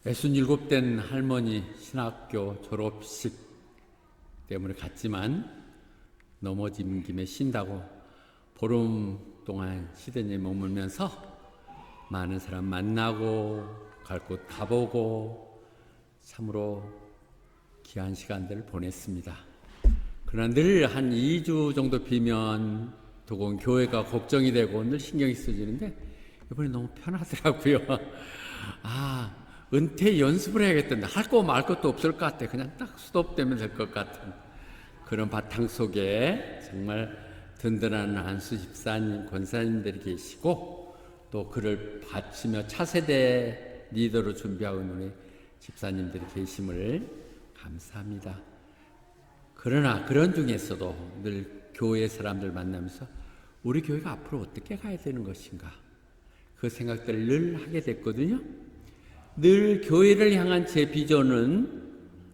67된 할머니 신학교 졸업식 때문에 갔지만 넘어진 김에 쉰다고 보름 동안 시드니에 머물면서 많은 사람 만나고 갈 곳 가보고 참으로 귀한 시간들을 보냈습니다. 그러나 늘 한 2주 정도 비면 도건 교회가 걱정이 되고 늘 신경이 쓰이는데 이번에 너무 편하더라고요. 은퇴 연습을 해야겠던데 할 거 말 것도 없을 것 같아. 그냥 딱 수도되면 될 것 같은 그런 바탕 속에 정말 든든한 안수 집사님, 권사님들이 계시고 또 그를 바치며 차세대 리더로 준비하고 있는 우리 집사님들이 계심을 감사합니다. 그러나 그런 중에서도 늘 교회 사람들 만나면서 우리 교회가 앞으로 어떻게 가야 되는 것인가 그 생각들을 늘 하게 됐거든요. 늘 교회를 향한 제 비전은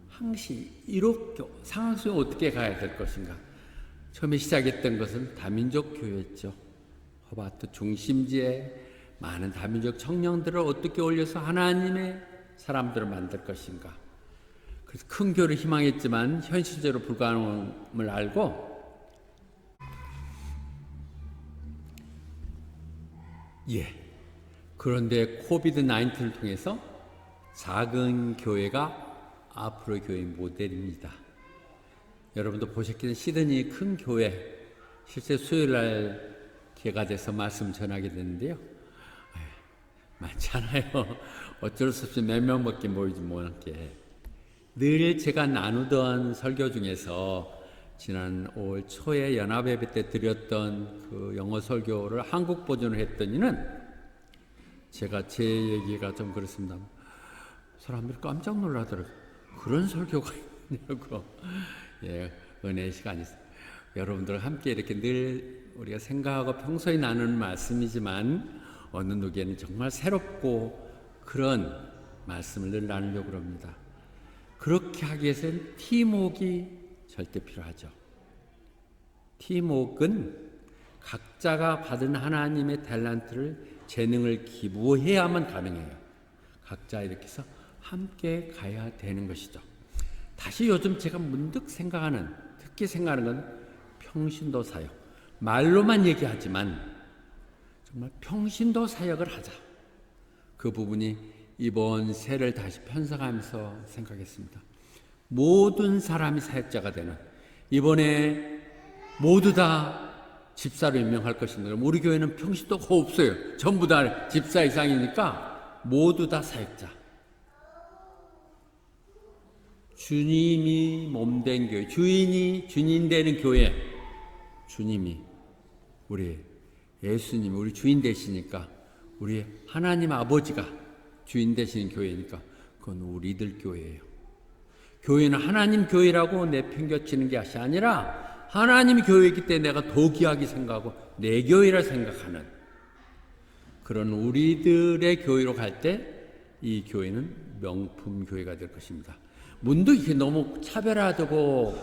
항시 이렇게 상황 속에 어떻게 가야 될 것인가. 처음에 시작했던 것은 다민족 교회였죠. 허바트 중심지에 많은 다민족 청년들을 어떻게 올려서 하나님의 사람들을 만들 것인가. 그래서 큰 교회를 희망했지만 현실적으로 불가능함을 알고 그런데 코비드-19를 통해서 작은 교회가 앞으로의 교회의 모델입니다. 여러분도 보셨겠지만 시드니 큰 교회 실제 수요일날 기회가 돼서 말씀 전하게 됐는데요. 많잖아요. 어쩔 수 없이 몇 명밖에 모이지 못하게. 늘 제가 나누던 설교 중에서 지난 5월 초에 연합예배 때 드렸던 그 영어 설교를 한국 버전을 했더니는 제가 제 얘기가 좀 그렇습니다. 사람들이 깜짝 놀라더라고요. 그런 설교가 있냐고. 은혜의 시간이 있어요. 여러분들과 함께 이렇게 늘 우리가 생각하고 평소에 나누는 말씀이지만 어느 누구에는 정말 새롭고 그런 말씀을 늘 나누려고 합니다. 그렇게 하기 위해서는 팀워크가 절대 필요하죠. 팀워크는 각자가 받은 하나님의 탤런트를 재능을 기부해야만 가능해요. 각자 이렇게 해서 함께 가야 되는 것이죠. 다시 요즘 제가 문득 특히 생각하는 건 평신도 사역. 말로만 얘기하지만 정말 평신도 사역을 하자. 그 부분이 이번 새를 다시 편성하면서 생각했습니다. 모든 사람이 사역자가 되는 이번에 모두 다 집사로 임명할 것인데 우리 교회는 평신도가 없어요. 전부 다 집사 이상이니까 모두 다 사역자. 주님이 몸된 교회, 주인이 주인 되는 교회, 주님이 우리 예수님이 우리 주인 되시니까 우리 하나님 아버지가 주인 되시는 교회니까 그건 우리들 교회예요. 교회는 하나님 교회라고 내팽겨치는 것이 아니라 하나님 교회이기 때문에 내가 더 귀하게 생각하고 내 교회라 생각하는 그런 우리들의 교회로 갈 때 이 교회는 명품 교회가 될 것입니다. 문득 이게 너무 차별화되고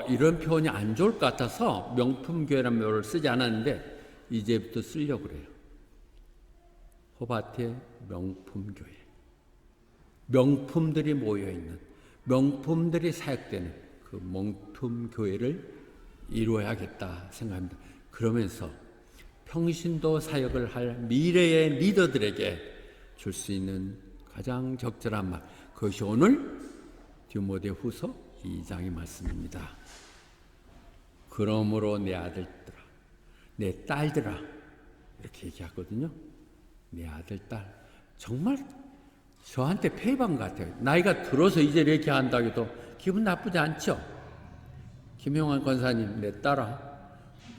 이런 표현이 안 좋을 것 같아서 명품 교회라는 말을 쓰지 않았는데 이제부터 쓰려고 그래요. 호바트의 명품 교회. 명품들이 모여있는 명품들이 사역되는 그 명품 교회를 이루어야겠다 생각합니다. 그러면서 평신도 사역을 할 미래의 리더들에게 줄 수 있는 가장 적절한 말, 그것이 오늘 디모데후서 2장의 말씀입니다. 그러므로 내 아들들아, 내 딸들아 이렇게 얘기하거든요. 내 아들, 딸. 정말 저한테 페이방 같아요. 나이가 들어서 이제 이렇게 한다고 해도 기분 나쁘지 않죠? 김용환 권사님, 내 딸아.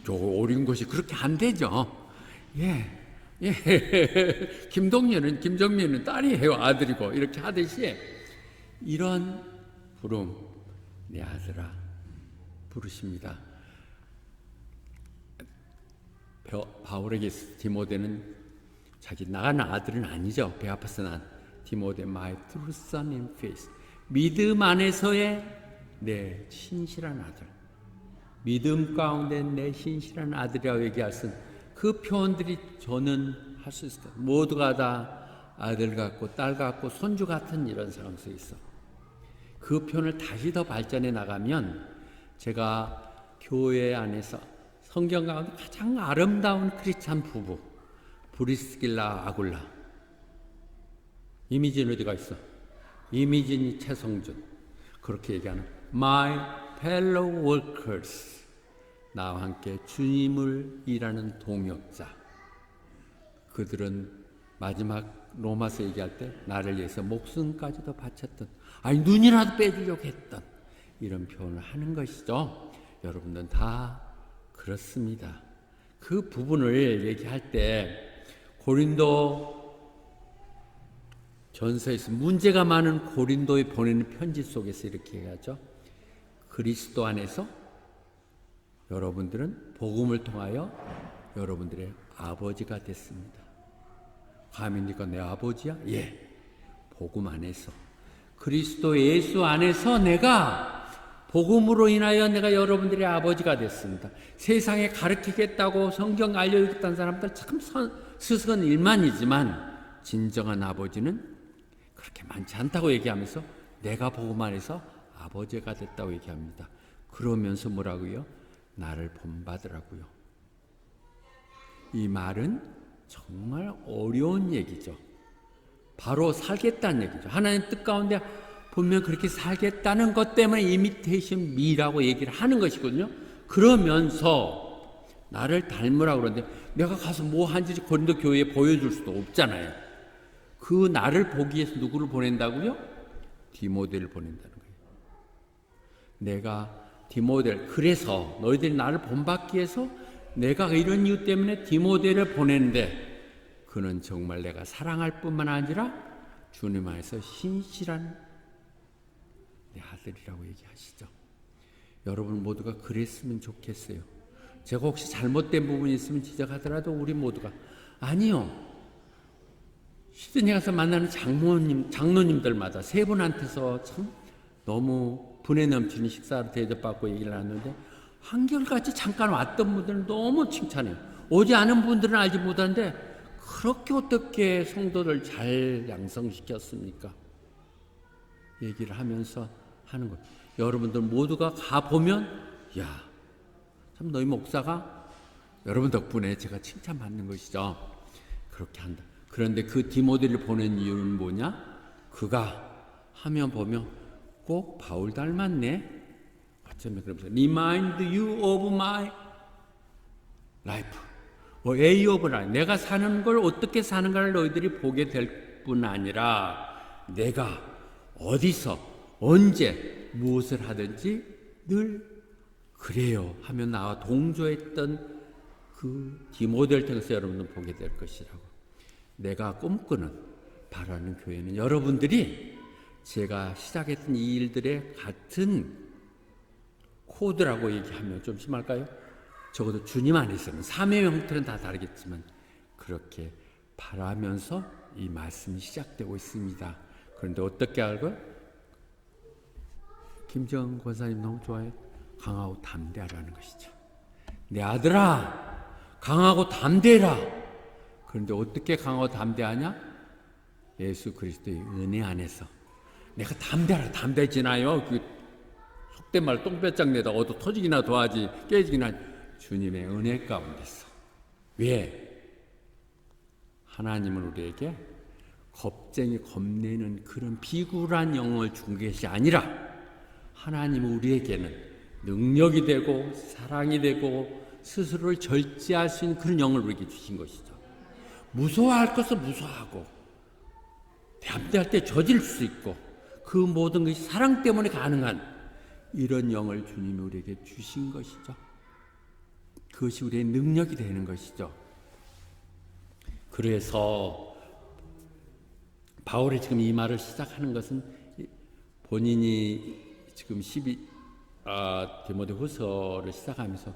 저 어린 것이 그렇게 안 되죠. 김정민은 딸이에요. 아들이고. 이렇게 하듯이 이런 부름, 내 아들아 부르십니다. 바울에게 디모데는 자기 나가는 아들은 아니죠. 배 아파서 난 디모데 my true son in faith. 믿음 안에서의 내 신실한 아들. 믿음 가운데 내 신실한 아들이라고 얘기할 수 있는 그 표현들이 저는 할 수 있을 거예요. 모두가 다 아들 같고 딸 같고 손주 같은 이런 상황 속에 있어. 그 표현을 다시 더 발전해 나가면 제가 교회 안에서 성경 가운데 가장 아름다운 크리스찬 부부 브리스길라 아굴라, 이미진 어디가 있어? 이미진이 최성준, 그렇게 얘기하는 My fellow workers, 나와 함께 주님을 일하는 동역자. 그들은 마지막 로마서 얘기할 때 나를 위해서 목숨까지도 바쳤던, 아니 눈이라도 빼주려고 했던 이런 표현을 하는 것이죠. 여러분들은 다 그렇습니다. 그 부분을 얘기할 때 고린도 전서에서 문제가 많은 고린도에 보내는 편지 속에서 이렇게 얘기하죠. 그리스도 안에서 여러분들은 복음을 통하여 여러분들의 아버지가 됐습니다. 감히 네가 내 아버지야? 예. 복음 안에서, 그리스도 예수 안에서 내가 복음으로 인하여 내가 여러분들의 아버지가 됐습니다. 세상에 가르치겠다고 성경 알려주겠다는 사람들 참 스승은 일만이지만 진정한 아버지는 그렇게 많지 않다고 얘기하면서 내가 복음 안에서 아버지가 됐다고 얘기합니다. 그러면서 뭐라고요? 나를 본받으라고요. 이 말은 정말 어려운 얘기죠. 바로 살겠다는 얘기죠. 하나님 뜻 가운데 보면 그렇게 살겠다는 것 때문에 이미테이션 미라고 얘기를 하는 것이거든요. 그러면서 나를 닮으라고 그러는데 내가 가서 뭐 한지 고린도 교회에 보여줄 수도 없잖아요. 그 나를 보기 위해서 누구를 보낸다고요? 디모데를 보낸다는 거예요. 내가 디모데를, 그래서 너희들이 나를 본받기 위해서 내가 이런 이유 때문에 디모데를 보내는데 그는 정말 내가 사랑할 뿐만 아니라 주님 안에서 신실한 내 아들이라고 얘기하시죠. 여러분 모두가 그랬으면 좋겠어요. 제가 혹시 잘못된 부분이 있으면 지적하더라도 우리 모두가, 아니요, 시드니 가서 만나는 장로님들마다 세 분한테서 참 너무 분에 넘치는 식사를 대접받고 얘기를 하는데 한결같이 잠깐 왔던 분들은 너무 칭찬해요. 오지 않은 분들은 알지 못하는데 그렇게 어떻게 성도를 잘 양성시켰습니까? 얘기를 하면서 하는 거예요. 여러분들 모두가 가보면, 야, 참 너희 목사가 여러분 덕분에 제가 칭찬받는 것이죠. 그렇게 한다. 그런데 그 디모데를 보낸 이유는 뭐냐? 그가 하면 보면 꼭 바울 닮았네. 어쩌면 그러면서 Remind you of my life. A of life. 내가 사는 걸 어떻게 사는가를 너희들이 보게 될 뿐 아니라 내가 어디서 언제 무엇을 하든지 늘 그래요 하면 나와 동조했던 그 디모데를 통해서 여러분은 보게 될 것이라고. 내가 꿈꾸는 바라는 교회는 여러분들이 제가 시작했던 이 일들의 같은 코드라고 얘기하면 좀 심할까요? 적어도 주님 안에서는 삶의 형태는 다 다르겠지만 그렇게 바라면서 이 말씀이 시작되고 있습니다. 그런데 어떻게 알고? 김정은 권사님 너무 좋아요. 강하고 담대하라는 것이죠. 내 아들아, 강하고 담대해라. 그런데 어떻게 강하고 담대하냐? 예수 그리스도의 은혜 안에서. 내가 담대하라, 담대해지나요? 그 속된 말 똥배짱 내다 얻어 터지기나 도하지 깨지기나. 주님의 은혜 가운데서. 왜? 하나님은 우리에게 겁쟁이 겁내는 그런 비굴한 영을 준 것이 아니라 하나님은 우리에게는 능력이 되고 사랑이 되고 스스로를 절제할 수 있는 그런 영을 우리에게 주신 것이죠. 무서워할 것을 무서워하고 담대할 때 저질 수 있고 그 모든 것이 사랑 때문에 가능한 이런 영을 주님이 우리에게 주신 것이죠. 그것이 우리의 능력이 되는 것이죠. 그래서 바울이 지금 이 말을 시작하는 것은 본인이 지금 디모데 후서를 시작하면서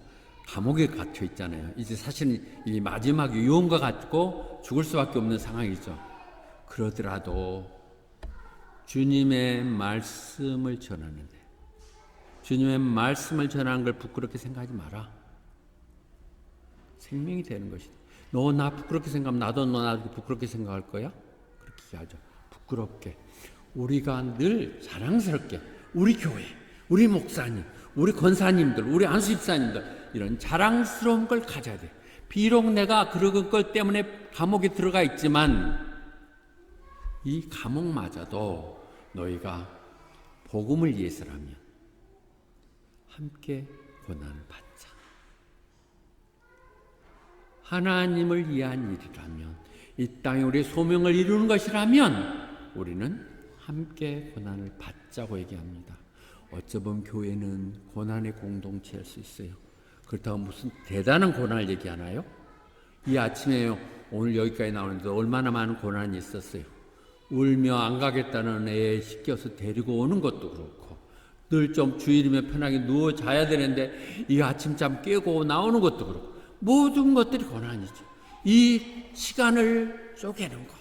감옥에 갇혀 있잖아요. 이제 사실은 이 마지막 유언과 같고 죽을 수밖에 없는 상황이죠. 그러더라도 주님의 말씀을 전하는데, 주님의 말씀을 전하는 걸 부끄럽게 생각하지 마라. 생명이 되는 것이다. 너 나 부끄럽게 생각하면 나도 너 부끄럽게 생각할 거야? 그렇게 그것이 아주 부끄럽게 우리가 늘 자랑스럽게 우리 교회, 우리 목사님, 우리 권사님들, 우리 안수집사님들 이런 자랑스러운 걸 가져야 돼. 비록 내가 그런 것 때문에 감옥에 들어가 있지만 이 감옥마저도 너희가 복음을 위해서라면 함께 고난을 받자. 하나님을 위한 일이라면, 이 땅에 우리의 소명을 이루는 것이라면 우리는 함께 고난을 받자고 얘기합니다. 어쩌면 교회는 고난의 공동체일 수 있어요. 그렇다고 무슨 대단한 고난을 얘기하나요? 이 아침에 오늘 여기까지 나오는데 얼마나 많은 고난이 있었어요. 울며 안 가겠다는 애 시켜서 데리고 오는 것도 그렇고, 늘 좀 주일이면 편하게 누워 자야 되는데 이 아침잠 깨고 나오는 것도 그렇고, 모든 것들이 고난이죠. 이 시간을 쪼개는 것,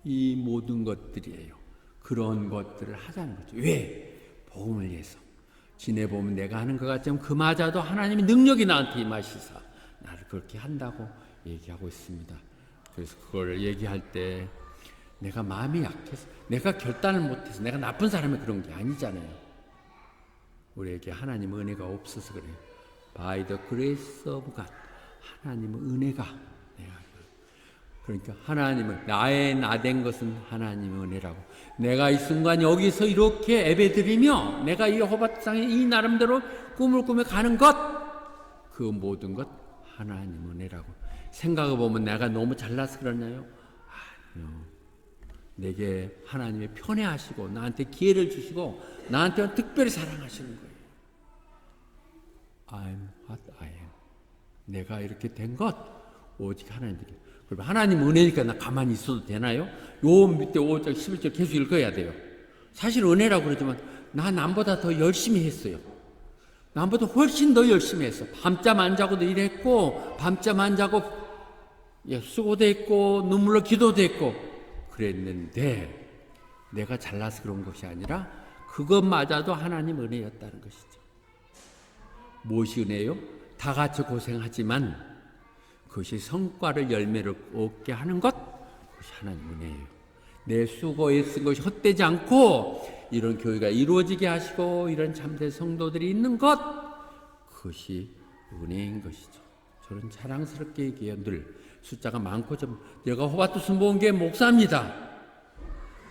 이 모든 것들이에요. 그런 것들을 하자는 거죠. 왜? 복음을 위해서. 지내보면 내가 하는 것 같지만 그마저도 하나님의 능력이 나한테 임하시사 나를 그렇게 한다고 얘기하고 있습니다. 그래서 그걸 얘기할 때 내가 마음이 약해서, 내가 결단을 못해서, 내가 나쁜 사람이 그런 게 아니잖아요. 우리에게 하나님의 은혜가 없어서 그래요. By the grace of God. 하나님의 은혜가, 그러니까 하나님을, 나의 나된 것은 하나님의 은혜라고. 내가 이 순간 여기서 이렇게 예배드리며 내가 이 호박상에 이 나름대로 꿈을 꾸며 가는 것, 그 모든 것 하나님의 은혜라고. 생각해보면 내가 너무 잘나서 그러나요? 아니요. 내게 하나님이 편애하시고 나한테 기회를 주시고 나한테는 특별히 사랑하시는 거예요. I'm what I am. 내가 이렇게 된 것 오직 하나님들이. 그럼 하나님 은혜니까 나 가만히 있어도 되나요? 요 밑에 5절 11절 계속 읽어야 돼요. 사실 은혜라고 그러지만 나 남보다 더 열심히 했어요. 남보다 훨씬 더 열심히 했어. 밤잠 안 자고도 일했고, 밤잠 안 자고 수고도 했고, 눈물로 기도도 했고 그랬는데, 내가 잘나서 그런 것이 아니라 그것마저도 하나님 은혜였다는 것이죠. 무엇이 은혜요? 다 같이 고생하지만 그것이 성과를 열매를 얻게 하는 것, 그것이 하나님 은혜예요. 내 수고에 쓴 것이 헛되지 않고 이런 교회가 이루어지게 하시고 이런 참된 성도들이 있는 것, 그것이 은혜인 것이죠. 저는 자랑스럽게 얘기해요. 늘 숫자가 많고 좀 내가 호바트 순복음교회 목사입니다,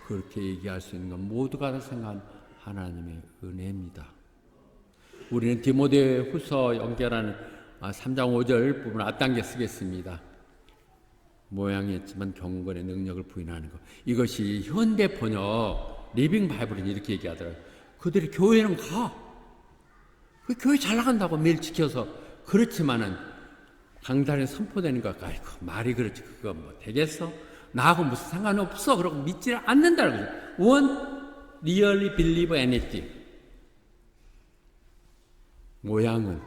그렇게 얘기할 수 있는 건 모두가 생각한 하나님의 은혜입니다. 우리는 디모데 후서 연결하는 3장 5절 부분을 앞당겨 쓰겠습니다. 모양이었지만 경건의 능력을 부인하는 것. 이것이 현대 번역 리빙 바이블은 이렇게 얘기하더라고요. 그들이 교회는 가. 그 교회 잘 나간다고 매일 지켜서. 그렇지만은 강단에 선포되는 것, 아이고 말이 그렇지 그거 뭐 되겠어? 나하고 무슨 상관없어. 그러고 믿지 않는다는 거죠. Won't really believe anything. 모양은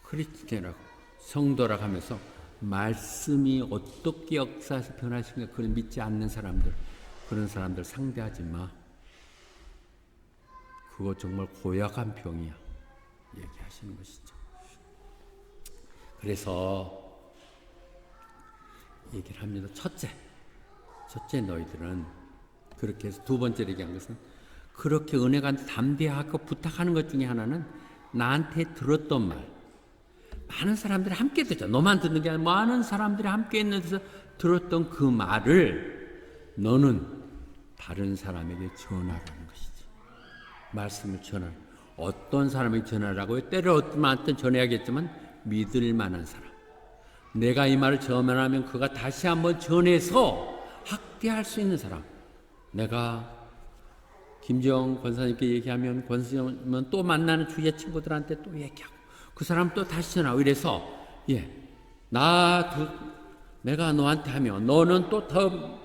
크리스천이라고 성도라고 하면서 말씀이 어떻게 역사에서 변하신가 그걸 믿지 않는 사람들, 그런 사람들 상대하지 마. 그거 정말 고약한 병이야, 얘기하시는 것이죠. 그래서 얘기를 합니다. 첫째 너희들은, 그렇게 해서 두 번째로 얘기한 것은, 그렇게 은혜가 담대하고 부탁하는 것 중에 하나는 나한테 들었던 말. 많은 사람들이 함께 듣죠. 너만 듣는 게 아니라 많은 사람들이 함께 있는 데서 들었던 그 말을 너는 다른 사람에게 전하라는 것이지. 말씀을 전하라. 어떤 사람에게 전하라고요? 때를 어떤한테 전해야겠지만 믿을 만한 사람. 내가 이 말을 전하면 그가 다시 한번 전해서 확대할 수 있는 사람. 내가 김지영 권사님께 얘기하면 권사님은 또 만나는 주위의 친구들한테 또 얘기하고, 그 사람 또 다시 전하고, 이래서 내가 너한테 하면 너는 또 더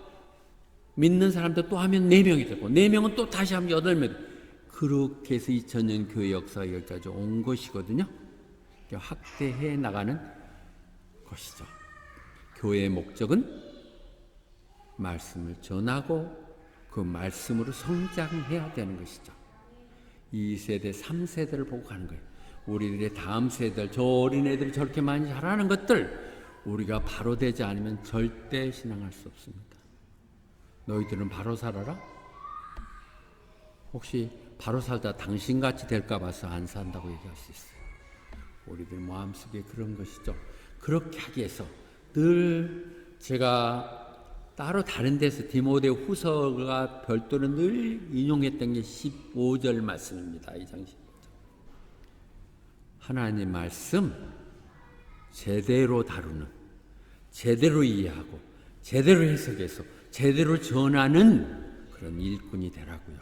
믿는 사람들 또 하면 4명이 되고, 4명은 또 다시 하면 8명. 그렇게 해서 2000년 교회 역사가 여기까지 온 것이거든요. 확대해 나가는 것이죠. 교회의 목적은 말씀을 전하고 그 말씀으로 성장해야 되는 것이죠. 2세대, 3세대를 보고 가는 거예요. 우리들의 다음 세대들, 저 어린애들이 저렇게 많이 잘하는 것들, 우리가 바로 되지 않으면 절대 신앙할 수 없습니다. 너희들은 바로 살아라? 혹시 바로 살다 당신같이 될까 봐서 안 산다고 얘기할 수 있어요. 우리들 마음속에 그런 것이죠. 그렇게 하기 위해서 늘 제가 따로 다른 데서 디모데 후서가 별도로 늘 인용했던 게 15절 말씀입니다. 2장 15절. 하나님 말씀 제대로 다루는, 제대로 이해하고 제대로 해석해서 제대로 전하는 그런 일꾼이 되라고요.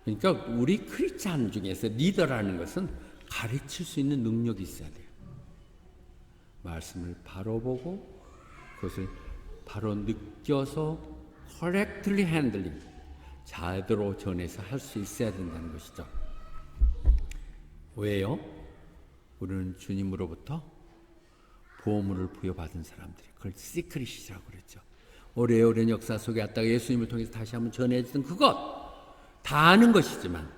그러니까 우리 크리스찬 중에서 리더라는 것은 가르칠 수 있는 능력이 있어야 돼요. 말씀을 바로 보고 그것을 바로 느껴서 correctly handling, 제대로 전해서 할 수 있어야 된다는 것이죠. 왜요? 우리는 주님으로부터 보호물을 부여받은 사람들이, 그걸 시크릿이라고 그랬죠. 오래오랜 역사 속에 왔다가 예수님을 통해서 다시 한번 전해주던 그것 다 아는 것이지만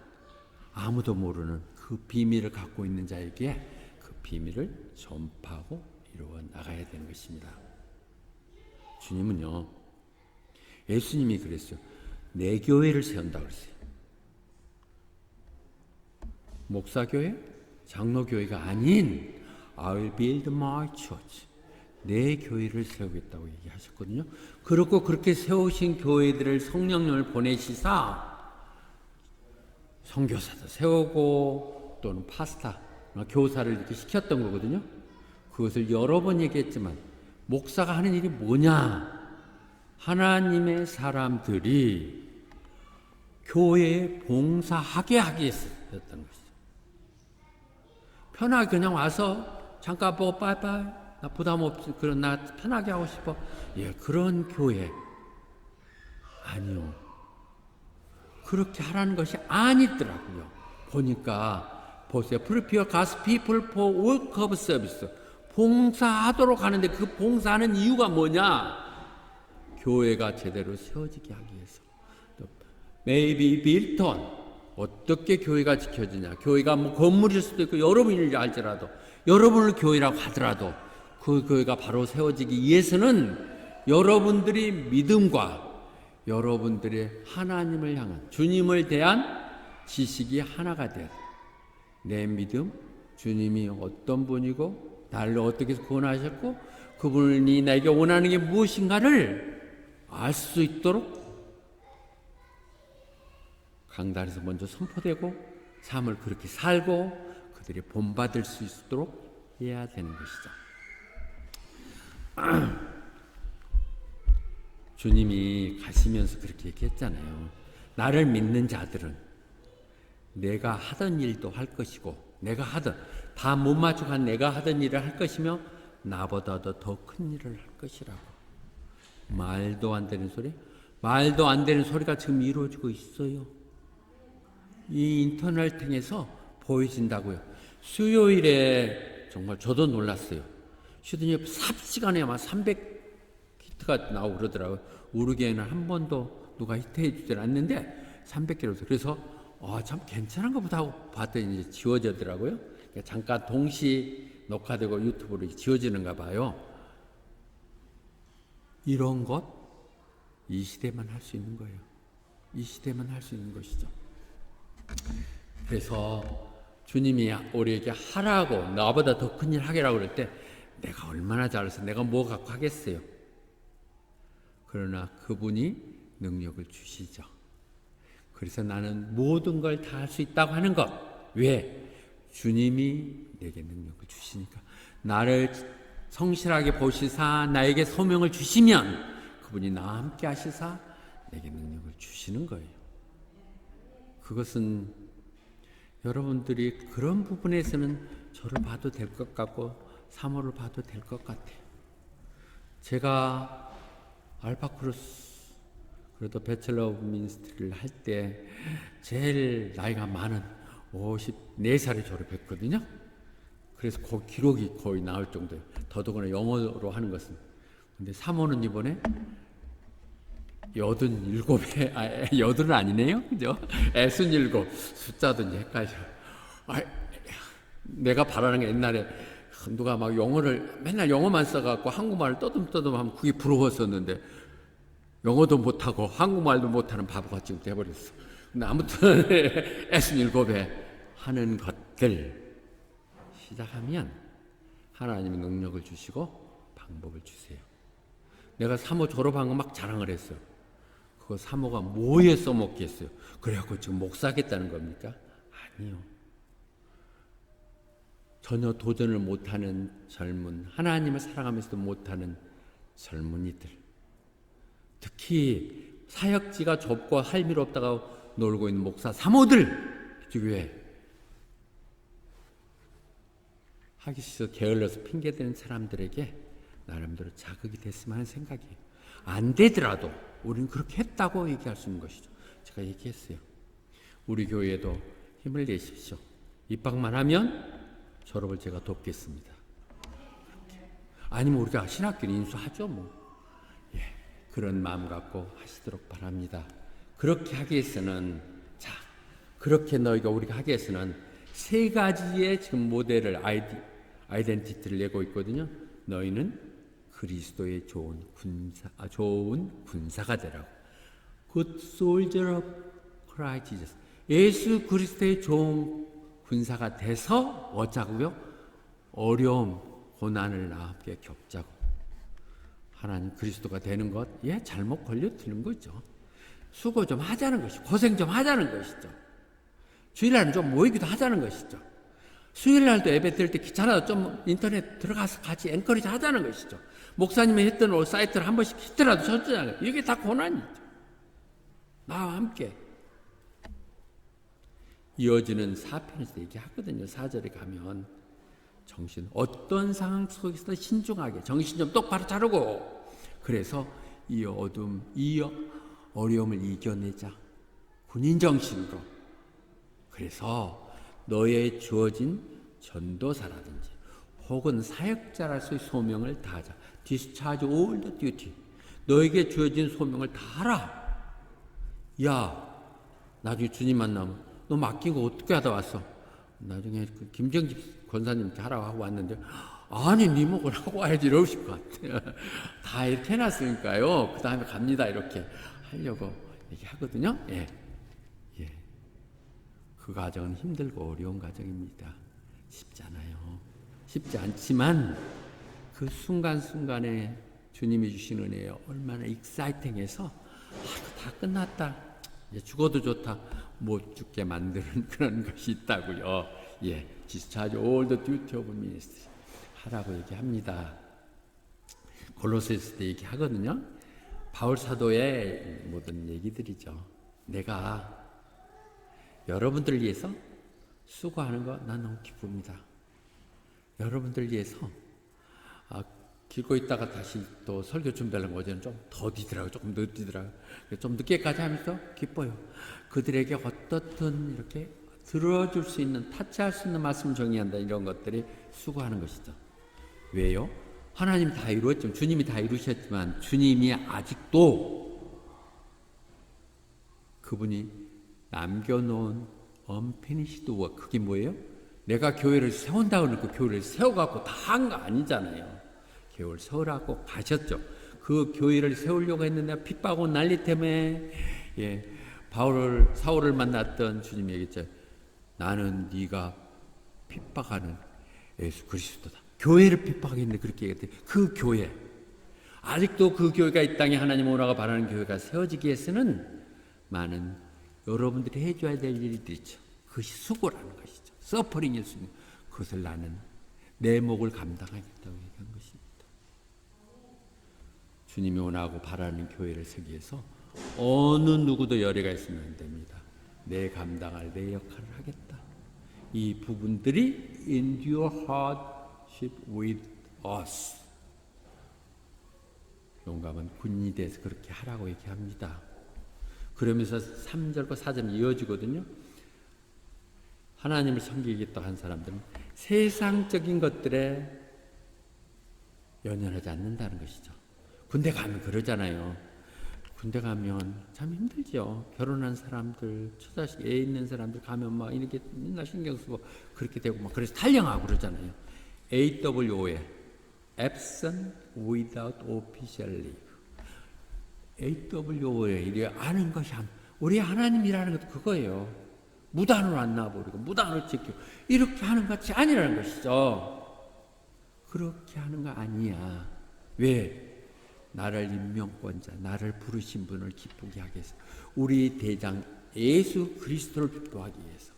아무도 모르는 그 비밀을 갖고 있는 자에게 그 비밀을 전파하고 이루어 나가야 되는 것입니다. 주님은요, 예수님이 그랬어요. 내 교회를 세운다고 그랬어요. 목사교회, 장로교회가 아닌 I will build my church. 내 교회를 세우겠다고 얘기하셨거든요. 그렇고 그렇게 세우신 교회들을 성령님을 보내시사 선교사도 세우고 또는 파스타, 교사를 이렇게 시켰던 거거든요. 그것을 여러 번 얘기했지만 목사가 하는 일이 뭐냐? 하나님의 사람들이 교회에 봉사하게 하기 위해서였던 것이죠. 편하게 그냥 와서 잠깐 보고 빠이빠이, 나 부담 없이, 그런 나 편하게 하고 싶어. 예, 그런 교회 아니요. 그렇게 하라는 것이 아니더라고요. 보니까 보세요. Prepare God's people for work of service. 봉사하도록 하는데 그 봉사하는 이유가 뭐냐? 교회가 제대로 세워지게 하기 위해서. Maybe built on. 어떻게 교회가 지켜지냐? 교회가 뭐 건물일 수도 있고 여러분인지 알지라도, 여러분을 교회라고 하더라도 그 교회가 바로 세워지기 위해서는 여러분들이 믿음과 여러분들의 하나님을 향한, 주님을 대한 지식이 하나가 돼야 돼. 내 믿음, 주님이 어떤 분이고 나를 어떻게 구원하셨고 그분이 나에게 원하는 게 무엇인가를 알 수 있도록 강단에서 먼저 선포되고 삶을 그렇게 살고 그들이 본받을 수 있도록 해야 되는 것이죠. 주님이 가시면서 그렇게 얘기했잖아요. 나를 믿는 자들은 내가 하던 일도 할 것이고, 내가 하던, 다 못 맞춰간 내가 하던 일을 할 것이며 나보다도 더 큰 일을 할 것이라고. 말도 안 되는 소리? 말도 안 되는 소리가 지금 이루어지고 있어요. 이 인터넷 통해서 보여진다고요. 수요일에 정말 저도 놀랐어요. 쉬더니 삽시간에 아마 300히트가 나오고 그러더라고요. 우리 교회는 한 번도 누가 히트해 주질 않는데 300개로. 그래서 참 괜찮은가 보다 하고 봤더니 이제 지워지더라고요. 잠깐 동시 녹화되고 유튜브로 지워지는가 봐요. 이런 것 이 시대만 할 수 있는 거예요. 이 시대만 할 수 있는 것이죠. 그래서 주님이 우리에게 하라고, 나보다 더 큰 일 하게라고 그럴 때 내가 얼마나 잘해서 내가 뭐 갖고 하겠어요. 그러나 그분이 능력을 주시죠. 그래서 나는 모든 걸 다 할 수 있다고 하는 것. 왜? 주님이 내게 능력을 주시니까. 나를 성실하게 보시사 나에게 소명을 주시면 그분이 나와 함께 하시사 내게 능력을 주시는 거예요. 그것은 여러분들이 그런 부분에서는 저를 봐도 될 것 같고 사모를 봐도 될 것 같아요. 제가 알바크로스 그래도 배첼러 오브 미니스트리를 할 때 제일 나이가 많은 54살에 졸업했거든요. 그래서 그 기록이 거의 나올 정도예요. 더더구나 영어로 하는 것은. 근데 사모는 이번에 87에, 8은 아니네요. 그죠? 67. 숫자도 이제 헷갈려. 내가 바라는 게 옛날에 누가 막 영어를 맨날 영어만 써갖고 한국말을 떠듬떠듬 하면 그게 부러웠었는데 영어도 못하고 한국말도 못하는 바보가 지금 돼버렸어. 근데 아무튼 S7에 하는 것들 시작하면 하나님이 능력을 주시고 방법을 주세요. 내가 사모 졸업한 거 막 자랑을 했어요. 그거 사모가 뭐에 써먹겠어요? 그래갖고 지금 목사겠다는 겁니까? 아니요. 전혀 도전을 못하는 젊은, 하나님을 사랑하면서도 못하는 젊은이들, 특히 사역지가 좁고 할미롭다가 놀고 있는 목사 사모들, 교회 하기 싫어 게을러서 핑계대는 사람들에게 나름대로 자극이 됐으면 하는 생각이에요. 안 되더라도 우리는 그렇게 했다고 얘기할 수 있는 것이죠. 제가 얘기했어요. 우리 교회에도 힘을 내십시오. 입학만 하면 졸업을 제가 돕겠습니다. 아니면 우리가 신학교를 인수하죠. 예, 그런 마음 갖고 하시도록 바랍니다. 그렇게 하기 위해서는, 그렇게 너희가 우리가 하기 위해서는 세 가지의 지금 모델을 아이덴티티를 내고 있거든요. 너희는 그리스도의 좋은 군사가 되라고. Good soldier of Christ Jesus. 예수 그리스도의 좋은 군사가 돼서 어쩌고요? 어려움, 고난을 함께 겪자고. 하나님 그리스도가 되는 것, 잘못 걸려드는 거죠. 수고 좀 하자는 것이죠. 고생 좀 하자는 것이죠. 주일날은 좀 모이기도 하자는 것이죠. 수요일날도 예배 드릴 때 귀찮아도 좀 인터넷 들어가서 같이 엔커리지 하자는 것이죠. 목사님이 했던 사이트를 한 번씩 히더라도 쳐주자는 거예요. 이게 다 고난이죠. 나와 함께. 이어지는 4편에서 얘기하거든요. 4절에 가면 정신, 어떤 상황 속에서도 신중하게 정신 좀 똑바로 차리고, 그래서 이 어둠, 이 어려움을 이겨내자. 군인 정신으로. 그래서 너의 주어진 전도사라든지 혹은 사역자로서의 소명을 다하자. Discharge all the duty. 너에게 주어진 소명을 다하라. 야, 나중에 주님 만나면 너 맡긴 거 어떻게 하다 왔어? 나중에 그 김정집 권사님께 하라고 하고 왔는데, 아니 네 목을 하고 와야지 이러실 것 같아요. 다 이렇게 해놨으니까요. 그 다음에 갑니다 이렇게 하려고 얘기하거든요. 예. 그 과정은 힘들고 어려운 과정입니다. 쉽지 않아요. 쉽지 않지만 그 순간순간에 주님이 주신 은혜에 얼마나 익사이팅해서 다 끝났다. 이제 죽어도 좋다. 못 죽게 만드는 그런 것이 있다고요. Discharge all the duty of ministry. 하라고 얘기합니다. 골로새서 때 얘기하거든요. 바울 사도의 모든 얘기들이죠. 내가 여러분들을 위해서 수고하는 거 난 너무 기쁩니다. 여러분들을 위해서 길고 있다가 다시 또 설교 준비하려면 어제는 좀 더디더라고요. 조금 늦더라고요. 좀 늦게까지 하면서 기뻐요. 그들에게 어떻든 이렇게 들어줄 수 있는, 타치할 수 있는 말씀을 정의한다. 이런 것들이 수고하는 것이죠. 왜요? 하나님 다 이루었지만, 주님이 다 이루셨지만 주님이 아직도 그분이 남겨놓은 unfinished work, 그게 뭐예요? 내가 교회를 세운다고 그러고 교회를 세워갖고 다 한 거 아니잖아요. 교회를 세우라고 가셨죠. 그 교회를 세우려고 했는데 핍박하고 난리 때문에 사울을 만났던 주님이 얘기했죠. 나는 네가 핍박하는 예수 그리스도다. 교회를 핍박했는데 그렇게 얘기했대. 그 교회, 아직도 그 교회가 이 땅에 하나님 오라고 바라는 교회가 세워지기 위해서는 많은 여러분들이 해줘야 될 일들이 있죠. 그것이 수고라는 것이죠. 서퍼링일 수 있는 그것을 나는 내 몫을 감당하겠다고 얘기한 것입니다. 주님이 원하고 바라는 교회를 세우기 위해서 어느 누구도 열애가 있으면 안 됩니다. 내 감당할 내 역할을 하겠다. 이 부분들이 endure hardship with us. 용감한 군인이 돼서 그렇게 하라고 얘기합니다. 그러면서 3절과 4절이 이어지거든요. 하나님을 섬기겠다고 한 사람들은 세상적인 것들에 연연하지 않는다는 것이죠. 군대 가면 그러잖아요. 군대 가면 참 힘들죠. 결혼한 사람들, 처자식 애 있는 사람들 가면 막 이렇게 맨날 신경 쓰고 그렇게 되고 막 그래서 탈영하고 그러잖아요. AWOL, Absent Without Official Leave. AWO에 이래 아는 것이 우리 하나님이라는 것도 그거예요. 무단으로 안 놔버리고 무단으로 지키고 이렇게 하는 것이 아니라는 것이죠. 그렇게 하는 거 아니야. 왜? 나를 임명권자, 나를 부르신 분을 기쁘게 하기 위해서, 우리 대장 예수 그리스도를 기뻐하기 위해서.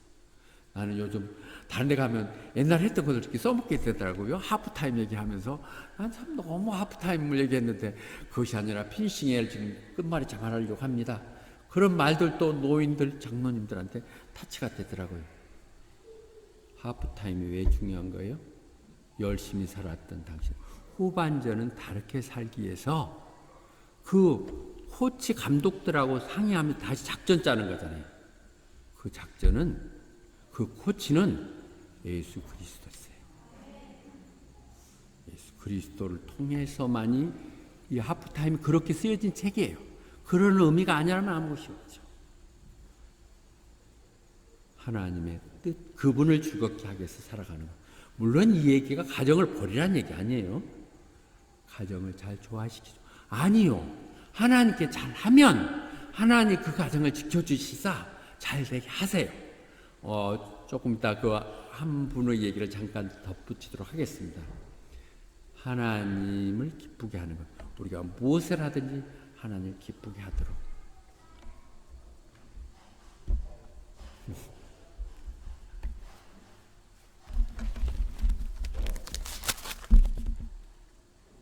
나는 요즘 다른 데 가면 옛날 했던 것을 이렇게 써먹게 되더라고요. 하프타임 얘기하면서 난 참 너무 하프타임을 얘기했는데 그것이 아니라 피니싱을 지금 끝말잇 잘하려고 합니다. 그런 말들도 노인들, 장로님들한테 타치가 되더라고요. 하프타임이 왜 중요한 거예요? 열심히 살았던 당신. 후반전은 다르게 살기 위해서 그 코치 감독들하고 상의하면 다시 작전 짜는 거잖아요. 그 작전은, 그 코치는 예수 그리스도였어요. 예수 그리스도를 통해서만이 이 하프타임이 그렇게 쓰여진 책이에요. 그런 의미가 아니라면 아무것이 없죠. 하나님의 뜻, 그분을 즐겁게 하기 위해서 살아가는 것. 물론 이 얘기가 가정을 버리라는 얘기 아니에요. 가정을 잘 조화시키죠. 아니요. 하나님께 잘하면 하나님 그 가정을 지켜주시사 잘 되게 하세요. 조금 이따 그 한 분의 얘기를 잠깐 덧붙이도록 하겠습니다. 하나님을 기쁘게 하는 것. 우리가 무엇을 하든지 하나님을 기쁘게 하도록.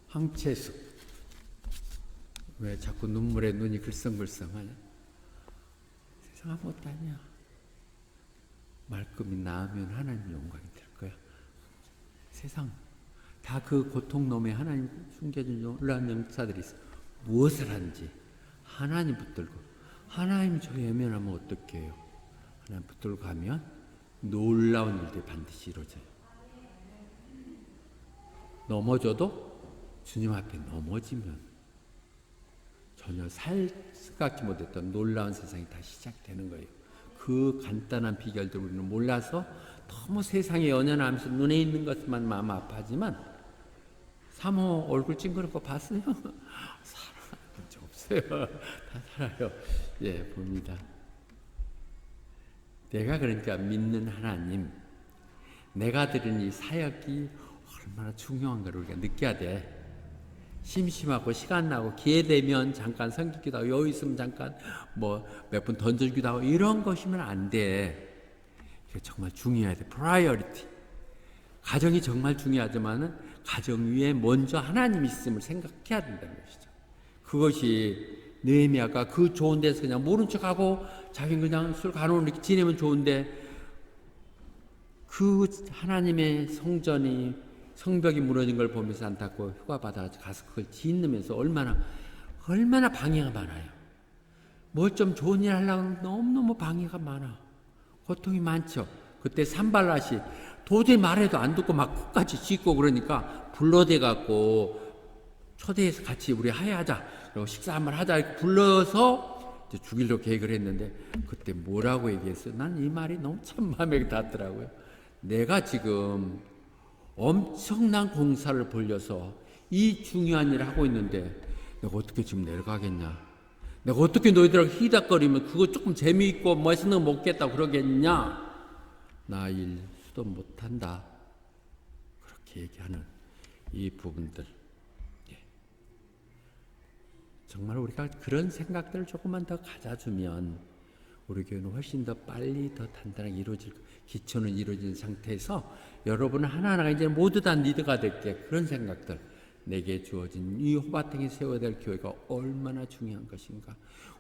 황채숙. 왜 자꾸 눈물에 눈이 글썽글썽하냐? 세상 아무것도 아니야. 말끔히 나으면 하나님 영광이 될 거야. 세상 다 그 고통놈에 하나님 숨겨준 놀라운 역사들이 있어. 무엇을 하는지 하나님 붙들고, 하나님 저 외면하면 어떻게 해요? 하나님 붙들고 가면 놀라운 일들이 반드시 이루어져요. 넘어져도 주님 앞에 넘어지면 전혀 생각지 못했던 놀라운 세상이 다시 시작되는 거예요. 그 간단한 비결들 우리는 몰라서 너무 세상에 연연하면서 눈에 있는 것만 마음 아파하지만, 사모 얼굴 찡그린 거 봤어요? 살아본 적 없어요. 다 살아요. 예, 봅니다. 내가 그러니까 믿는 하나님, 내가 들은 이 사역이 얼마나 중요한 걸 우리가 느껴야 돼. 심심하고 시간 나고 기회 되면 잠깐 성기기도 하고 여유 있으면 잠깐 뭐 몇 분 던져주기도 하고 이런 것이면 안 돼. 이게 정말 중요해야 돼. 프라이어리티. 가정이 정말 중요하지만은 가정 위에 먼저 하나님 있음을 생각해야 된다는 것이죠. 그것이 느헤미야가 그 좋은 데서 그냥 모른 척하고 자기는 그냥 술 간혹 이렇게 지내면 좋은데, 그 하나님의 성벽이 무너진 걸 보면서 안타고 휴가 받아 가서 그걸 짓누면서 얼마나 방해가 많아요. 뭘 좀 좋은 일 하려고 너무너무 방해가 많아. 고통이 많죠. 그때 산발랏이 도저히 말해도 안 듣고 막 코까지 짖고 그러니까 불러대갖고 초대해서 같이 우리 하야하자, 그리고 식사 한번 하자 이렇게 불러서 이제 죽이려고 계획을 했는데, 그때 뭐라고 얘기했어요? 난 이 말이 너무 참 마음에 닿더라고요. 내가 지금 엄청난 공사를 벌려서 이 중요한 일을 하고 있는데 내가 어떻게 지금 내려가겠냐? 내가 어떻게 너희들하고 히닥거리면 그거 조금 재미있고 맛있는 거 먹겠다고 그러겠냐? 나 일 수도 못한다. 그렇게 얘기하는 이 부분들. 예. 정말 우리가 그런 생각들을 조금만 더 가져주면 우리 교회는 훨씬 더 빨리 더 단단하게 이루어질, 기초는 이루어진 상태에서 여러분 하나하나가 이제 모두 다 리더가 될게, 그런 생각들, 내게 주어진 이 호바탱에 세워야 될 교회가 얼마나 중요한 것인가.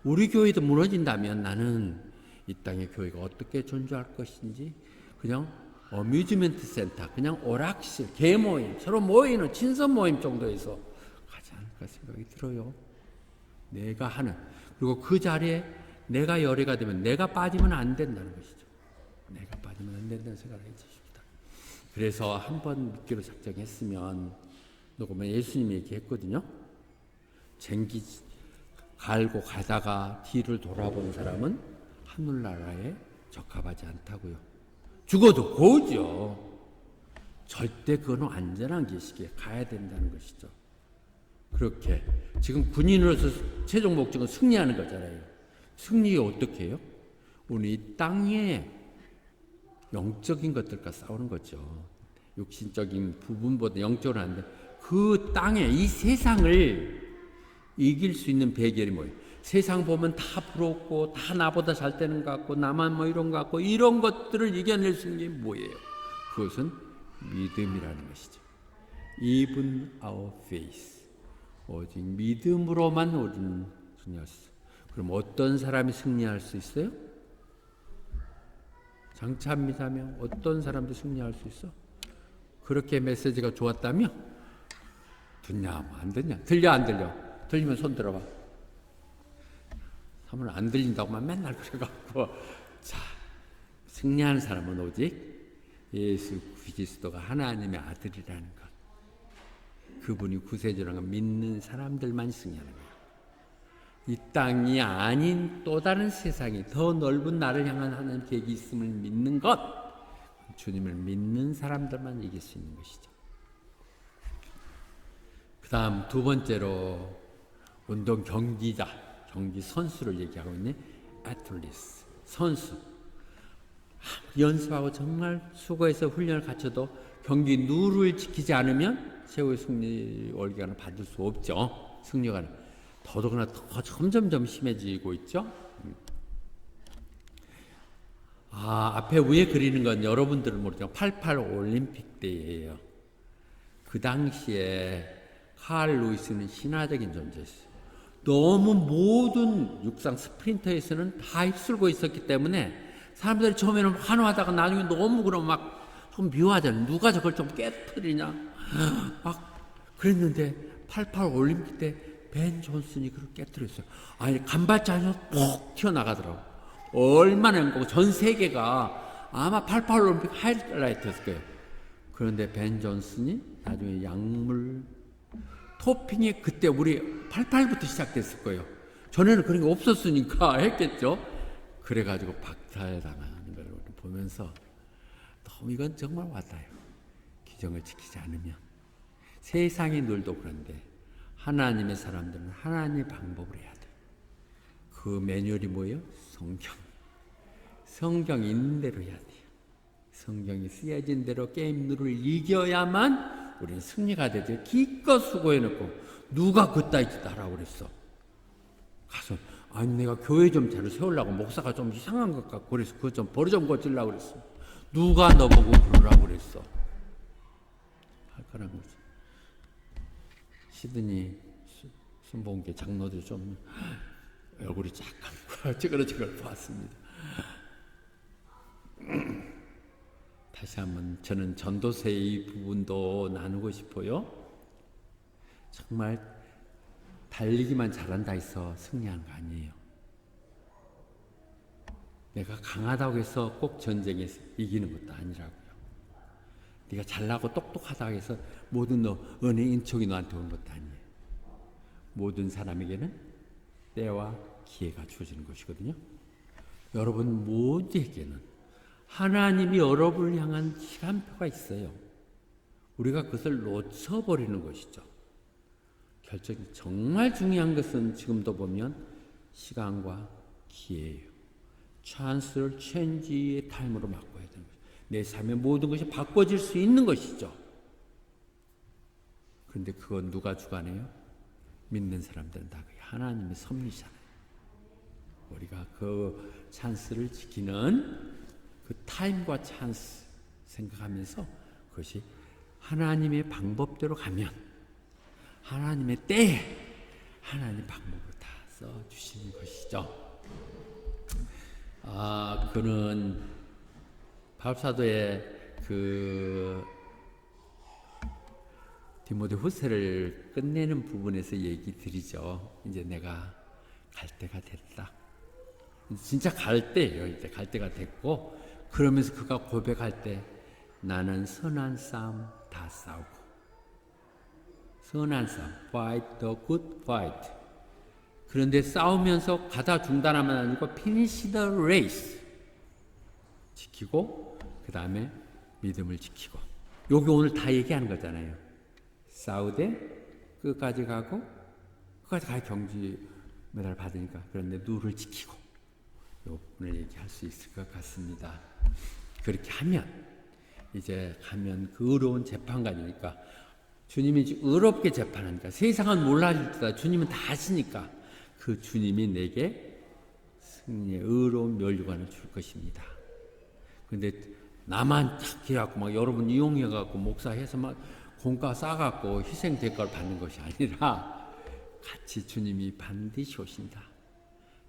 우리 교회도 무너진다면 나는 이 땅의 교회가 어떻게 존재할 것인지, 그냥 어뮤즈먼트 센터, 그냥 오락실, 개모임, 서로 모이는 친선 모임 정도에서 가지 않을까 생각이 들어요. 내가 하는, 그리고 그 자리에 내가 열애가 되면 내가 빠지면 안 된다는 것이죠. 내가 빠지면 안 된다는 생각을 해주십니다. 그래서 한번 믿기로 작정했으면, 누구면 예수님이 얘기했거든요. 쟁기 갈고 가다가 뒤를 돌아본 사람은 하늘나라에 적합하지 않다고요. 죽어도 고죠. 절대 그건 안전한 길식에 가야 된다는 것이죠. 그렇게 지금 군인으로서 최종 목적은 승리하는 거잖아요. 승리가 어떻게 해요? 우리 이 땅에 영적인 것들과 싸우는 거죠. 육신적인 부분보다 영적으로 하는데 그 땅에 이 세상을 이길 수 있는 비결이 뭐예요? 세상 보면 다 부럽고 다 나보다 잘 되는 것 같고 나만 뭐 이런 것 같고 이런 것들을 이겨낼 수 있는 게 뭐예요? 그것은 믿음이라는 것이죠. Even our faith. 오직 믿음으로만 우리는 승리할 수 있어요. 그럼 어떤 사람이 승리할 수 있어요? 장차 믿으면 어떤 사람도 승리할 수 있어? 그렇게 메시지가 좋았다며? 듣냐 안 듣냐? 들려 안 들려? 들리면 손 들어봐. 사실 안 들린다고만 맨날 그래갖고 자 승리하는 사람은 오직 예수 그리스도가 하나님의 아들이라는 것. 그분이 구세주라는 걸 믿는 사람들만 승리하는 거예요. 이 땅이 아닌 또 다른 세상이 더 넓은 나를 향한 하나님 계획이 있음을 믿는 것, 주님을 믿는 사람들만 이길 수 있는 것이죠. 그 다음 두 번째로 운동 경기자, 경기 선수를 얘기하고 있네. 애틀리스, 선수. 연습하고 정말 수고해서 훈련을 갖춰도 경기 룰을 지키지 않으면 최후의 승리 월간을 받을 수 없죠. 승리가는. 더더구나 더 점점점 심해지고 있죠. 앞에 위에 그리는 건 여러분들은 모르죠. 88 올림픽 때예요. 그 당시에 칼 루이스는 신화적인 존재였어요. 너무 모든 육상 스프린터에서는 다 휩쓸고 있었기 때문에 사람들이 처음에는 환호하다가 나중에 너무 그럼 막 좀 묘하잖아요. 누가 저걸 좀 깨뜨리냐. 막 그랬는데 88 올림픽 때 벤 존슨이 그걸 깨뜨렸어요. 아니 간발자에서 폭 튀어나가더라고. 얼마나 행복하고 전 세계가 아마 88 올림픽 하이라이트였을 거예요. 그런데 벤 존슨이 나중에 약물 토핑이 그때 우리 88부터 시작됐을 거예요. 전에는 그런 게 없었으니까 했겠죠. 그래가지고 박탈당하는 걸 보면서 너무 이건 정말 와닿아요. 규정을 지키지 않으면. 세상의 룰도 그런데 하나님의 사람들은 하나님의 방법을 해야 돼요. 그 매뉴얼이 뭐예요? 성경. 성경이 있는 대로 해야 돼요. 성경이 쓰여진 대로 게임 룰을 이겨야만 우리는 승리가 되죠. 기껏 수고해놓고 누가 그따위 짓 하라고 그랬어. 가서 아니 내가 교회 좀 잘 세우려고 목사가 좀 이상한 것 같고 그래서 그거 좀 버리 좀 고치려고 그랬어. 누가 너보고 그러라고 그랬어. 할 거란 거지. 시드니 순봉계 장로들 좀 얼굴이 잠깐 찌그러진 걸 보았습니다. 다시 한번 저는 전도서의 부분도 나누고 싶어요. 정말 달리기만 잘한다 해서 승리한 거 아니에요. 내가 강하다고 해서 꼭 전쟁에서 이기는 것도 아니라고요. 네가 잘나고 똑똑하다고 해서 모든 은혜 인촉이 너한테 오는 것도 아니에요. 모든 사람에게는 때와 기회가 주어지는 것이거든요. 여러분 모두에게는 하나님이 여러분을 향한 시간표가 있어요. 우리가 그것을 놓쳐버리는 것이죠. 결정이 정말 중요한 것은 지금도 보면 시간과 기회예요. 찬스를 체인지의 타임으로 바꿔야 되는 거죠. 내 삶의 모든 것이 바꿔질 수 있는 것이죠. 그런데 그건 누가 주관해요? 믿는 사람들은 다 하나님의 섭리잖아요. 우리가 그 찬스를 지키는 그 타임과 찬스 생각하면서 그것이 하나님의 방법대로 가면 하나님의 때에 하나님의 방법을 다 써주시는 것이죠. 그는 바울사도의 그 디모데 후서를 끝내는 부분에서 얘기 드리죠. 이제 내가 갈 때가 됐다. 진짜 갈 때예요. 이제 갈 때가 됐고 그러면서 그가 고백할 때 나는 선한 싸움 다 싸우고 선한 싸움 fight the good fight. 그런데 싸우면서 가다 중단하면 아니고 finish the race 지키고 그 다음에 믿음을 지키고 여기 오늘 다 얘기하는 거잖아요. 싸우되 끝까지 가고 끝까지 가야 경주 메달 받으니까. 그런데 누를 지키고 오늘 얘기할 수 있을 것 같습니다. 그렇게 하면 이제 가면 그 의로운 재판관이니까 주님이 의롭게 재판하니까 세상은 몰라줄 때 주님은 다 아시니까 그 주님이 내게 승리의 의로운 멸류관을 줄 것입니다. 근데 나만 착해갖고 막 여러분 이용해갖고 목사해서 막 공과 싸갖고 희생 대가를 받는 것이 아니라 같이 주님이 반드시 오신다.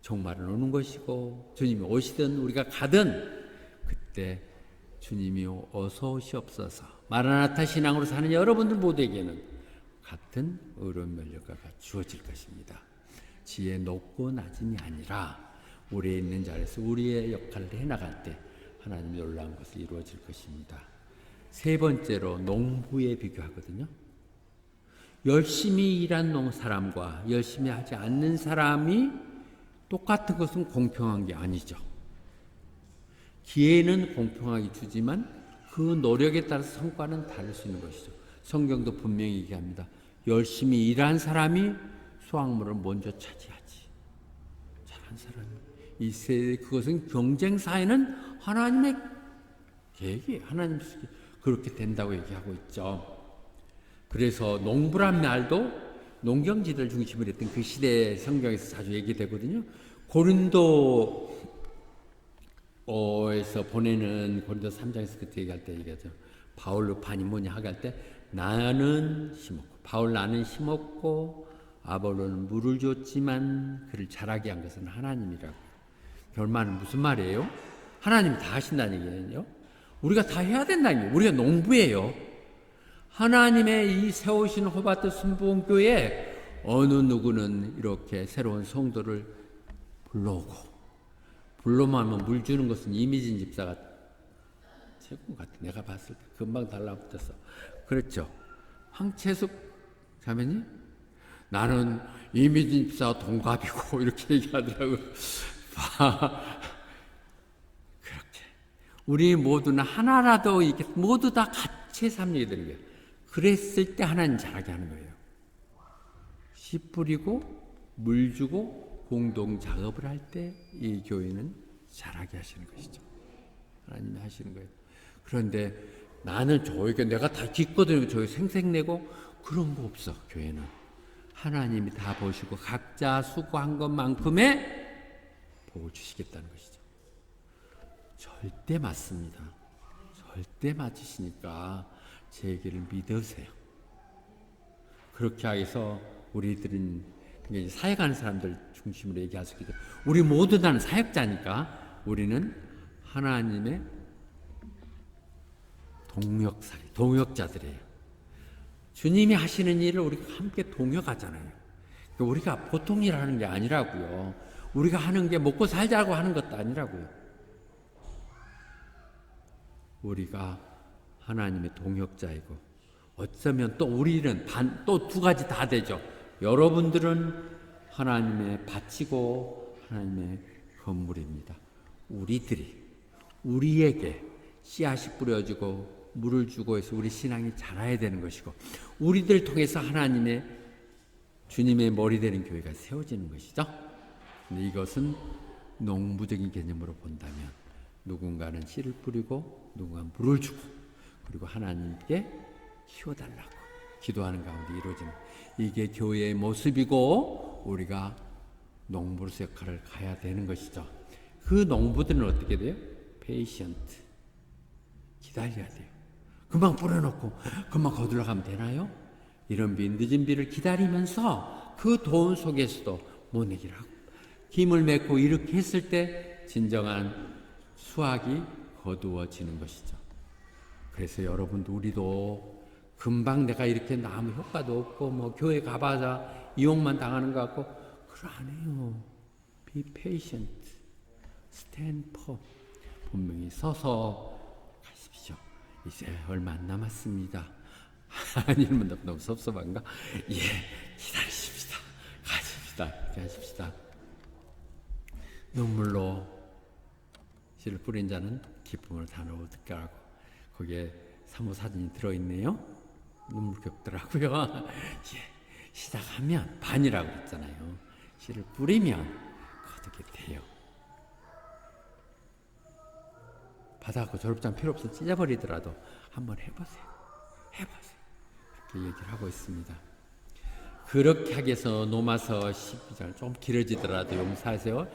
종말은 오는 것이고 주님이 오시든 우리가 가든 그때 주님이 어서 오시옵소서. 마라나타 신앙으로 사는 여러분들 모두에게는 같은 의로운 멸류관가 주어질 것입니다. 지혜 높고 낮음이 아니라 우리에 있는 자리에서 우리의 역할을 해나갈 때 하나님의 놀라운 것이 이루어질 것입니다. 세 번째로 농부에 비교하거든요. 열심히 일한 사람과 열심히 하지 않는 사람이 똑같은 것은 공평한 게 아니죠. 기회는 공평하게 주지만 그 노력에 따라서 성과는 다를 수 있는 것이죠. 성경도 분명히 얘기합니다. 열심히 일한 사람이 수확물을 먼저 차지하지. 잘한 사람이. 그것은 경쟁 사회는 하나님의 계획이 하나님 그렇게 된다고 얘기하고 있죠. 그래서 농부란 말도 농경지들 중심으로 했던 그 시대의 성경에서 자주 얘기되거든요. 고린도에서 보내는 고린도 3장에서 그때 얘기할 때 얘기하죠. 바울로 반이 뭐냐 하게 할 때 나는 심었고 나는 심었고 아볼로는 물을 줬지만 그를 자라게 한 것은 하나님이라고. 결말은 무슨 말이에요? 하나님이 다 하신다는 얘기예요. 우리가 다 해야 된다는 얘기예요. 우리가 농부예요. 하나님의 이 세우신 호바트 순복음교회 어느 누구는 이렇게 새로운 성도를 불러오고 불러만 하면 물 주는 것은 이미진 집사가 최고 같아. 내가 봤을 때 금방 달라붙었어. 그랬죠. 황채숙 자매님 나는 이미진 집사와 동갑이고 이렇게 얘기하더라고요. 그렇게 우리 모두는 하나라도 이렇게 모두 다 같이 삶이 되는 거예요. 그랬을 때 하나님 잘하게 하는 거예요. 씨 뿌리고 물 주고 공동 작업을 할 때 이 교회는 잘하게 하시는 것이죠. 하나님이 하시는 거예요. 그런데 나는 저에게 내가 다 기꺼도 저기 생색내고 그런 거 없어. 교회는 하나님이 다 보시고 각자 수고한 것만큼의 복을 주시겠다는 것이죠. 절대 맞습니다. 절대 맞으시니까 제 얘기를 믿으세요. 그렇게 해서 우리들은 사역하는 사람들 중심으로 얘기할 수 있겠죠. 우리 모두 다는 사역자니까 우리는 하나님의 동역자들이에요. 주님이 하시는 일을 우리가 함께 동역하잖아요. 그러니까 우리가 보통 일 하는 게 아니라고요. 우리가 하는 게 먹고 살자고 하는 것도 아니라고요. 우리가 하나님의 동역자이고 어쩌면 또 우리는 또 두 가지 다 되죠. 여러분들은 하나님의 밭이고 하나님의 건물입니다. 우리에게 씨앗이 뿌려지고 물을 주고 해서 우리 신앙이 자라야 되는 것이고 우리들 통해서 하나님의 주님의 머리 되는 교회가 세워지는 것이죠. 근데 이것은 농부적인 개념으로 본다면 누군가는 씨를 뿌리고 누군가는 물을 주고 그리고 하나님께 키워달라고 기도하는 가운데 이루어지는 이게 교회의 모습이고 우리가 농부로서 역할을 가야 되는 것이죠. 그 농부들은 어떻게 돼요? 페이션트 기다려야 돼요. 금방 뿌려놓고 금방 거들러 가면 되나요? 이런 늦은 비를 기다리면서 그 도움 속에서도 못 내기를 하고 힘을 맺고 이렇게 했을 때 진정한 수확이 거두어지는 것이죠. 그래서 여러분도 우리도 금방 내가 이렇게 아무 효과도 없고 뭐 교회 가봐자 이용만 당하는 것 같고 그러 안 해요. Be patient, stand firm. 분명히 서서 가십시오. 이제 얼마 안 남았습니다. 아니면 너무 섭섭한가? 예, 기다리십시다. 가십시다. 이렇게 하십시다. 눈물로 씨를 뿌린 자는 기쁨을 다 얻을까라고 거기에 사무사진이 들어있네요. 눈물겹더라고요. 예, 시작하면 반이라고 그랬잖아요. 씨를 뿌리면 거두게 돼요. 받아갖고 졸업장 필요 없어 찢어버리더라도 한번 해보세요. 이렇게 얘기를 하고 있습니다. 그렇게 하기 위해서 노마서 12장 좀 길어지더라도 용서하세요.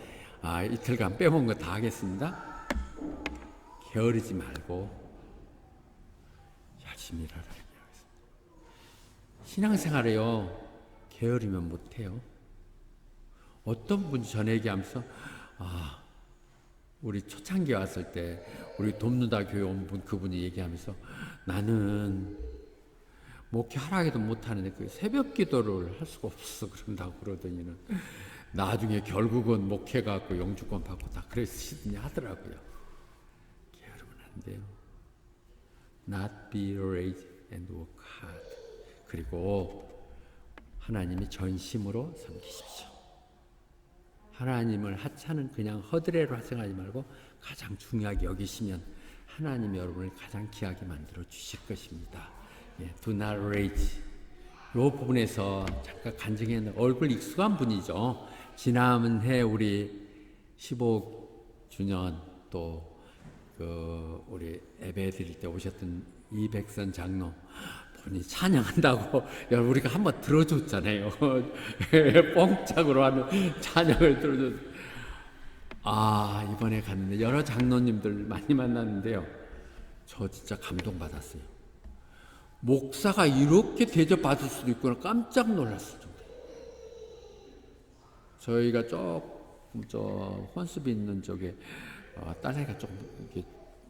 이틀간 빼먹은 거 다 하겠습니다. 게으르지 말고 열심히 일하라. 신앙생활에요, 게으르면 못해요. 어떤 분이 전에 얘기하면서 우리 초창기에 왔을 때 우리 돕는다 교회 온 분, 그분이 얘기하면서 나는 목회하라 해도 못하는데 그 새벽 기도를 할 수가 없어서 그런다고 그러더니는 나중에 결국은 목회 갖고 영주권 받고 다 그러시더니 하더라고요. 게으르면 안 돼요. Not be lazy and work hard. 그리고 하나님이 전심으로 섬기십시오. 하나님을 하찮은 그냥 허드레로 생각하지 말고 가장 중요하게 여기시면 하나님이 여러분을 가장 귀하게 만들어 주실 것입니다. Do not rage. 이 부분에서 잠깐 간증했는데 얼굴 익숙한 분이죠. 지난해 우리 15주년 또 우리 예배 드릴 때 오셨던 이백선 장로 본인이 찬양한다고 여러분 우리가 한번 들어줬잖아요. 뽕짝으로 하는 찬양을 들어줬. 이번에 갔는데 여러 장로님들 많이 만났는데요. 저 진짜 감동받았어요. 목사가 이렇게 대접받을 수도 있구나 깜짝 놀랐어요. 저희가 조금 혼습이 있는 쪽에 딸내미가 조금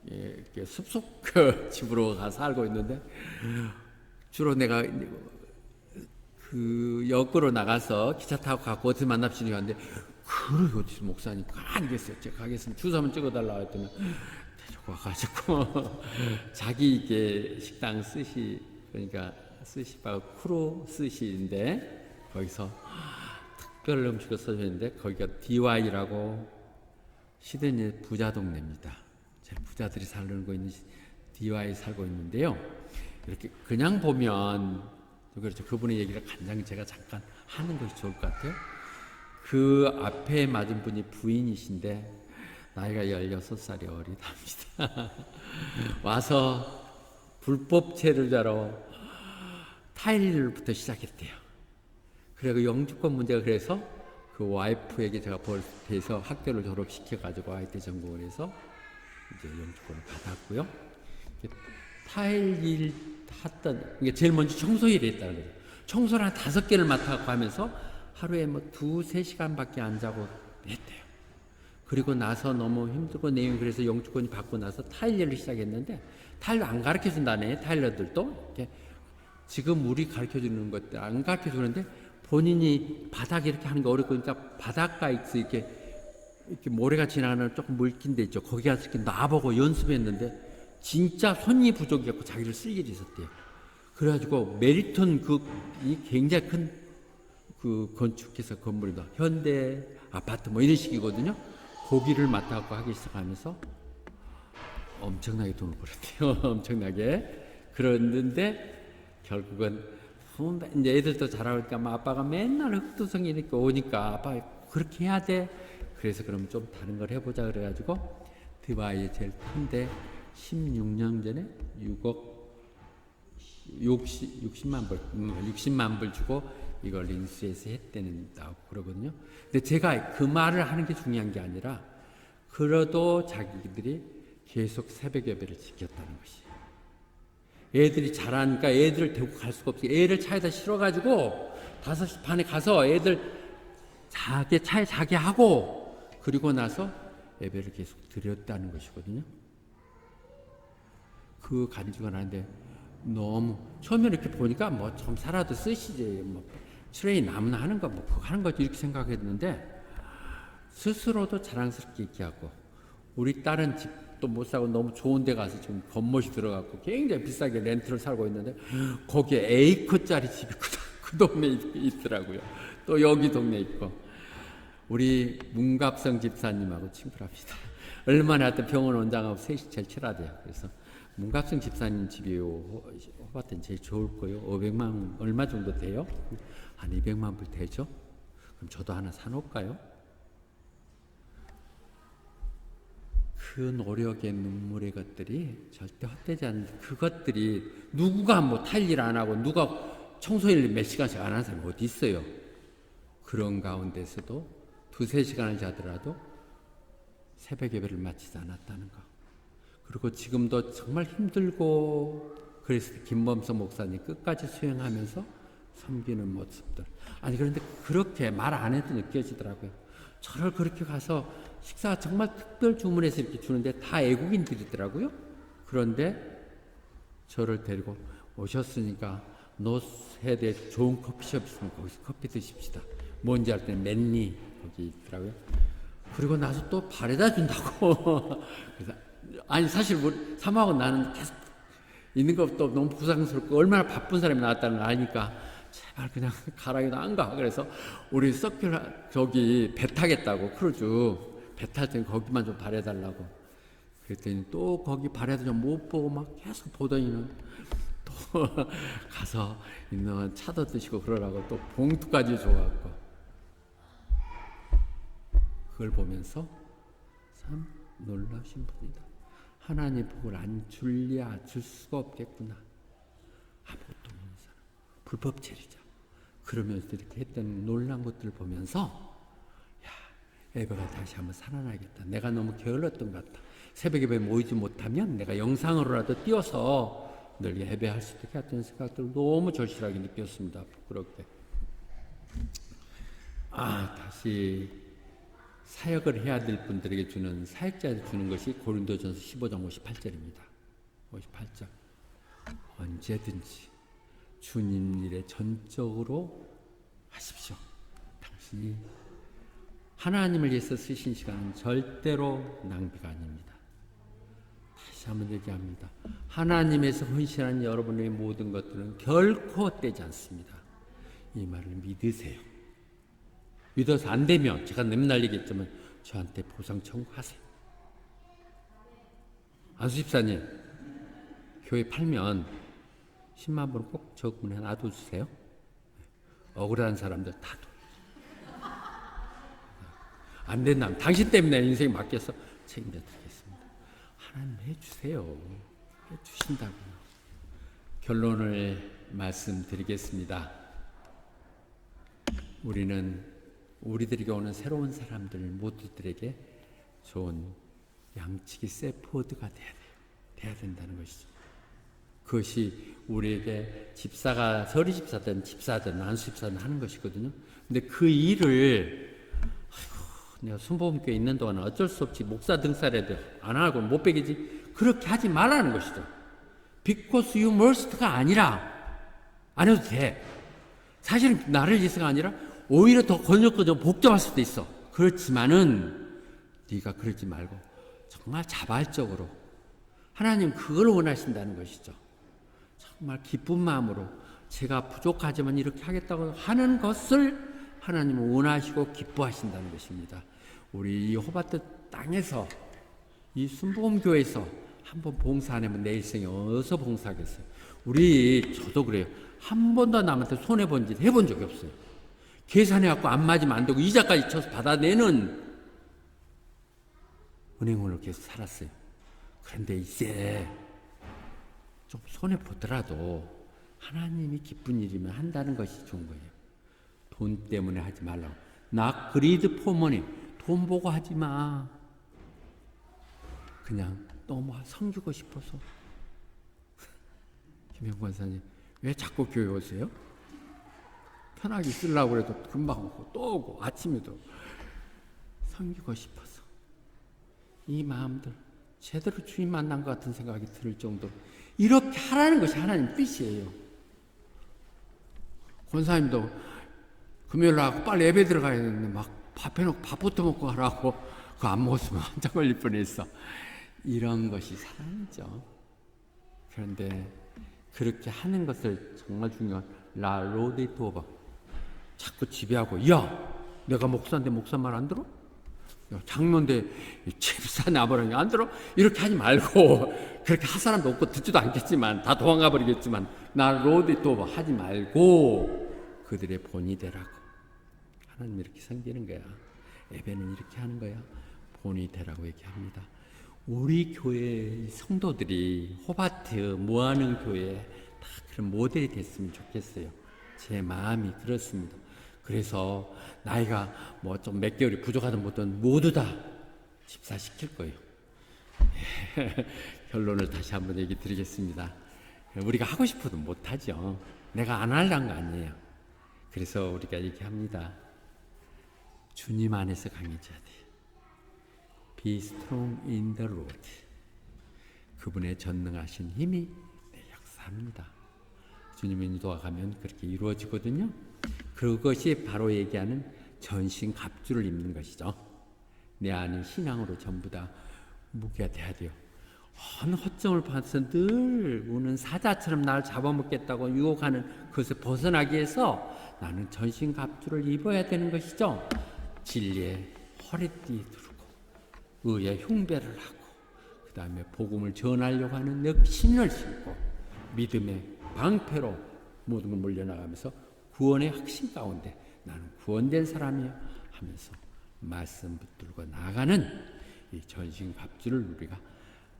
이렇게 숲속 집으로 가서 살고 있는데 주로 내가 그 역으로 나가서 기차 타고 가고 어디 만납시다 하는데 그러게 어디서 목사님 가만히 계세요. 제가 가겠습니다. 주소 한번 찍어달라고 했더니 데리고 와가지고 자기 이게 식당 그러니까 스시바 쿠로 스시인데 거기서 특별 음식을 써줬는데 거기가 DY라고 시드니 부자 동네입니다. 제일 부자들이 살고 있는 DY 살고 있는데요. 이렇게 그냥 보면 그렇죠. 그분의 얘기를 간장 제가 잠깐 하는 것이 좋을 것 같아요. 그 앞에 맞은 분이 부인이신데 나이가 16살이 어리답니다. 와서 불법 체류자로 타일부터 시작했대요. 그리고 영주권 문제가 그래서 그 와이프에게 제가 보태서 학교를 졸업시켜가지고 IT 전공을 해서 이제 영주권을 받았고요. 타일 일 했던, 이게 제일 먼저 청소 일을 했다는 거죠. 청소를 한 5개를 맡아갖고 하면서 하루에 2-3시간밖에 안 자고 했대요. 그리고 나서 너무 힘들고 내용이 그래서 영주권이 받고 나서 타일 일을 시작했는데 타일러 안 가르쳐 준다네. 타일러들도 이렇게 지금 우리 가르쳐 주는 것들 안 가르쳐 주는데 본인이 바닥에 이렇게 하는 게 어렵고 그러니까 바닷가에서 이렇게 모래가 지나가는 조금 물긴 데 있죠. 거기 가서 이렇게 놔보고 연습했는데 진짜 손이 부족해갖고 자기를 쓸 일이 있었대요. 그래가지고 메리톤 이 굉장히 큰 그 건축회사 건물이다. 현대 아파트 이런 식이거든요. 거기를 맡아갖고 하기 시작하면서 엄청나게 돈을 벌었대요. 엄청나게. 그랬는데 결국은 이제 애들도 자라니까 아빠가 맨날 흑두성이니까 오니까 아빠 그렇게 해야 돼. 그래서 그럼 좀 다른 걸 해보자 그래가지고 드바이에 제일 큰데 16년 전에 60만 불 주고 이걸 인수해서 했다고 그러거든요. 근데 제가 그 말을 하는 게 중요한 게 아니라 그래도 자기들이 계속 새벽 예배를 지켰다는 것이. 애들이 자라니까 애들을 데리고 갈 수가 없어요. 애를 차에다 실어가지고 5시 반에 가서 애들 차에 자게 하고 그리고 나서 예배를 계속 드렸다는 것이거든요. 그 간증을 하는데 너무 처음에 이렇게 보니까 좀 살아도 쓰시지 트레이 나무나 하는 거 그거 하는 거지 이렇게 생각했는데 스스로도 자랑스럽게 얘기하고 우리 딸은 집도 못 사고 너무 좋은 데 가서 지금 겉멋이 들어갔고 굉장히 비싸게 렌트를 살고 있는데 거기에 A컷짜리 집이 그 동네에 있더라고요. 또 여기 동네에 있고 우리 문갑성 집사님하고 친구랍니다. 얼마나 하여튼 병원 원장하고 셋이 제일 친하대요. 그래서 문갑성 집사님 집이 호바트는 제일 좋을 거예요. 500만 얼마 정도 돼요? 한 200만 불 되죠? 그럼 저도 하나 사놓을까요? 그 노력의 눈물의 것들이 절대 헛되지 않는 그것들이 누가 뭐 탈일 안 하고 누가 청소일 몇 시간씩 안 하는 사람이 어디 있어요? 그런 가운데서도 2-3시간을 자더라도 새벽 예배를 마치지 않았다는 거. 그리고 지금도 정말 힘들고 그래서 김범석 목사님 끝까지 수행하면서 섬기는 모습들. 아니 그런데 그렇게 말 안 해도 느껴지더라고요. 저를 그렇게 가서 식사 정말 특별 주문해서 이렇게 주는데 다 애국인들이더라고요. 그런데 저를 데리고 오셨으니까 노스헤드에 좋은 커피숍 있으면 거기서 커피 드십시다. 뭔지 알 때는 맨니 거기 있더라고요. 그리고 나서 또 바래다 준다고. 그래서 아니 사실 우리 사모하고 나는 계속 있는 것도 너무 부상스럽고 얼마나 바쁜 사람이 나왔다는 걸 아니까 제발 그냥 가라기도 안 가. 그래서 우리 서큘 저기 배 타겠다고 크루즈 배 탈 때는 거기만 좀 바래달라고. 그랬더니 또 거기 바래도 좀 못 보고 막 계속 보더니는 또 가서 있는 차도 드시고 그러라고 또 봉투까지 줘갖고 그걸 보면서 참 놀라신 분이다. 하나님 복을 안 줄랴 줄 수가 없겠구나. 아무것도 없는 사람, 불법체리자. 그러면서 이렇게 했던 놀란 것들을 보면서 야, 예배가 다시 한번 살아나겠다. 내가 너무 게을렀던 것 같다. 새벽 예배 모이지 못하면 내가 영상으로라도 띄워서 늘 예배할 수 있게 했던 생각들을 너무 절실하게 느꼈습니다. 부끄럽게. 다시 사역을 해야 될 분들에게 주는 사역자에 주는 것이 고린도전서 15장 58절입니다. 58절. 언제든지 주님 일에 전적으로 하십시오. 당신이 하나님을 위해서 쓰신 시간은 절대로 낭비가 아닙니다. 다시 한번 얘기합니다. 하나님에서 헌신한 여러분의 모든 것들은 결코 헛되지 않습니다. 이 말을 믿으세요. 믿어서 안 되면 제가 맨날 얘기했지만 저한테 보상 청구하세요. 안수 집사님, 교회 팔면 10만 불은 꼭 저금해 놔두세요. 억울한 사람들 다 돌려. 안 된다면 당신 때문에 인생이 바뀌어서 책임져 드리겠습니다. 하나님 해주세요. 해주신다고요. 결론을 말씀드리겠습니다. 우리는 우리들에게 오는 새로운 사람들 모두들에게 좋은 양치기 세포드가 돼야 된다는 것이죠. 그것이 우리에게 집사가 서리 집사든 집사든 안수 집사든 하는 것이거든요. 근데 그 일을 내가 순복음교회 있는 동안은 어쩔 수 없지 목사 등살에도 안 하고 못 베기지 그렇게 하지 말라는 것이죠. Because you must가 아니라 안 해도 돼. 사실은 나를 위해서가 아니라 오히려 더 건조건조 복잡할 수도 있어. 그렇지만은 네가 그러지 말고 정말 자발적으로 하나님 그걸 원하신다는 것이죠. 정말 기쁜 마음으로 제가 부족하지만 이렇게 하겠다고 하는 것을 하나님은 원하시고 기뻐하신다는 것입니다. 우리 이 호바트 땅에서 이 순복음교회에서 한번 봉사 안 하면 내 일생에 어디서 봉사하겠어요. 저도 그래요. 한 번도 남한테 손해본 짓 해본 적이 없어요. 계산해갖고 안 맞으면 안 되고 이자까지 쳐서 받아내는 은행원으로 계속 살았어요. 그런데 이제 좀 손해보더라도 하나님이 기쁜 일이면 한다는 것이 좋은 거예요. 돈 때문에 하지 말라고. Not greed for money. 돈 보고 하지 마. 그냥 너무 섬기고 싶어서. 김영 권사님, 왜 자꾸 교회 오세요? 편하게 쓰려고 해도 금방 오고 또 오고 아침에도 섬기고 싶어서. 이 마음들 제대로 주님 만난 것 같은 생각이 들 정도로 이렇게 하라는 것이 하나님 뜻이에요. 권사님도 금요일 나가고 빨리 예배 들어가야 되는데 막 밥 해놓고 밥부터 먹고 하라고 그거 안 먹었으면 한참 걸릴 뻔했어. 이런 것이 사랑이죠. 그런데 그렇게 하는 것을 정말 중요한 라 로데토바 자꾸 지배하고 야 내가 목사인데 목사 말 안 들어? 장로인데 집사 나보라니 안 들어? 이렇게 하지 말고 그렇게 할 사람도 없고 듣지도 않겠지만 다 도망가 버리겠지만 나 로드 또 하지 말고 그들의 본이 되라고. 하나님 이렇게 섬기는 거야. 예배는 이렇게 하는 거야. 본이 되라고 얘기합니다. 우리 교회 성도들이 호바트 모아는 교회 다 그런 모델이 됐으면 좋겠어요. 제 마음이 그렇습니다. 그래서 나이가 뭐 좀 몇 개월이 부족하든 뭐든 모두 다 집사시킬 거예요. 결론을 다시 한번 얘기 드리겠습니다. 우리가 하고 싶어도 못하죠. 내가 안 하려는 거 아니에요. 그래서 우리가 얘기합니다. 주님 안에서 강해져야 돼요. Be strong in the Lord. 그분의 전능하신 힘이 내 역사합니다. 주님의 인도가 가면 그렇게 이루어지거든요. 그것이 바로 얘기하는 전신갑주를 입는 것이죠. 내 안에 신앙으로 전부 다 무게가 돼야 돼요. 어느 허점을 봐서 늘 우는 사자처럼 나를 잡아먹겠다고 유혹하는 그것을 벗어나기 위해서 나는 전신갑주를 입어야 되는 것이죠. 진리의 허리띠 두르고 의의 흉배를 하고 그 다음에 복음을 전하려고 하는 신을 신고 믿음의 방패로 모든 걸 몰려나가면서 구원의 확신 가운데 나는 구원된 사람이야 하면서 말씀 붙들고 나가는 이 전신갑주를 우리가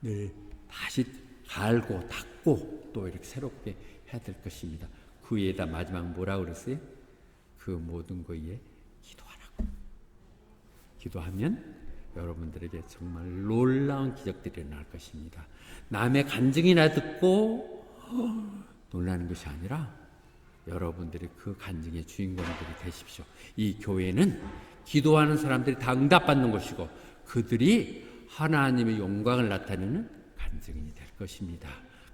늘 다시 갈고 닦고 또 이렇게 새롭게 해야 될 것입니다. 그 위에다 마지막 뭐라고 그랬어요? 그 모든 것에 기도하라고. 기도하면 여러분들에게 정말 놀라운 기적들이 일어날 것입니다. 남의 간증이나 듣고 놀라는 것이 아니라 여러분들이 그 간증의 주인공들이 되십시오. 이 교회는 기도하는 사람들이 다 응답받는 것이고 그들이 하나님의 영광을 나타내는 간증이 될 것입니다.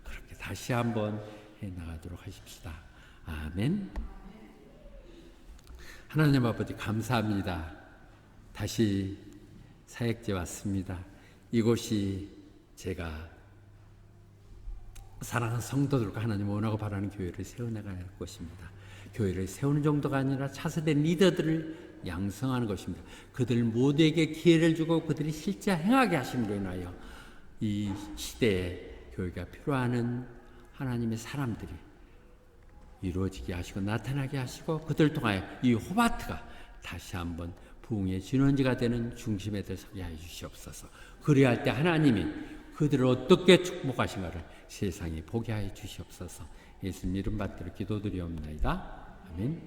그렇게 다시 한번 해나가도록 하십시다. 아멘. 하나님 아버지 감사합니다. 다시 사역제 왔습니다. 이곳이 제가 사랑하는 성도들과 하나님 원하고 바라는 교회를 세워나가야 할 것입니다. 교회를 세우는 정도가 아니라 차세대 리더들을 양성하는 것입니다. 그들 모두에게 기회를 주고 그들이 실제 행하게 하심으로 인하여 이 시대에 교회가 필요하는 하나님의 사람들이 이루어지게 하시고 나타나게 하시고 그들 통하여 이 호바트가 다시 한번 부흥의 진원지가 되는 중심에 서게 해 주시옵소서. 그래야 할 때 하나님이 그들을 어떻게 축복하신가를 세상에 보게 하여 주시옵소서. 예수님 이름 받들어 기도드리옵나이다. 아멘.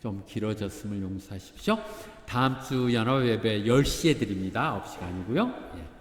좀 길어졌음을 용서하십시오. 다음 주 연합 예배 10시에 드립니다. 9시가 아니고요. 예.